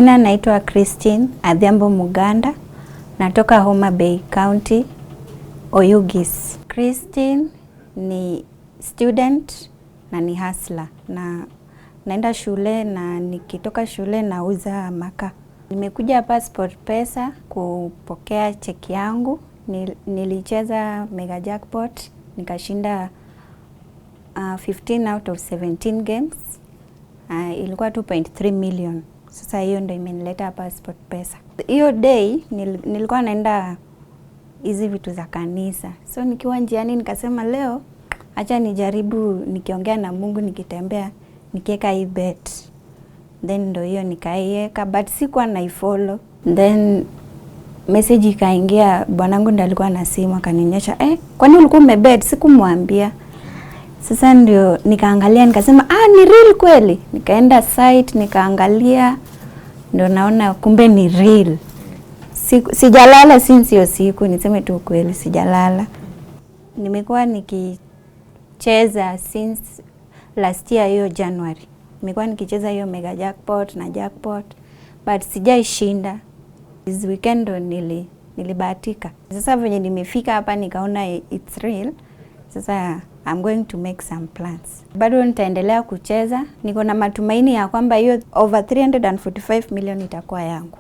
Jina naitwa Christine Adhiambo Muganda, natoka Homa Bay County, Oyugis. Christine ni student na ni hustler, na naenda shule na nikitoka shule nauza makaa. Nimekuja hapa SportPesa kupokea cheki yangu. Nilicheza mega jackpot, nikashinda 15 out of 17 games. Ilikuwa 2.3 million. Sasa hiyo ndio imenileta hapa SportPesa. Hiyo day nilikuwa naenda hizi vitu za kanisa. So nikiwa njiani nikasema leo acha nijaribu, nikiongea na Mungu nikitembea nikiweka hii bet. Then ndio hiyo nikaiweka, but sikuwa naifollow. Then message ikaingia, bwanangu ndiye alikuwa na simu akanionyesha, kwani ulikuwa umebet? Sikumwambia. Sasa ndio nikaangalia nikasema ni real kweli. Nikaenda site nikaangalia, ndio naona kumbe ni real. Sijalala since hiyo siku, niseme tu kweli sijalala. Nimekuwa nikicheza since last year hiyo January. Nimekuwa nikicheza hiyo mega jackpot na jackpot, but sijaishinda. This weekend nilibahatika. Sasa venye nimefika hapa nikaona it's real. Sasa I'm going to make some plans. Bado nitaendelea kucheza. Niko na matumaini ya kwamba hiyo over 345 million itakuwa yangu.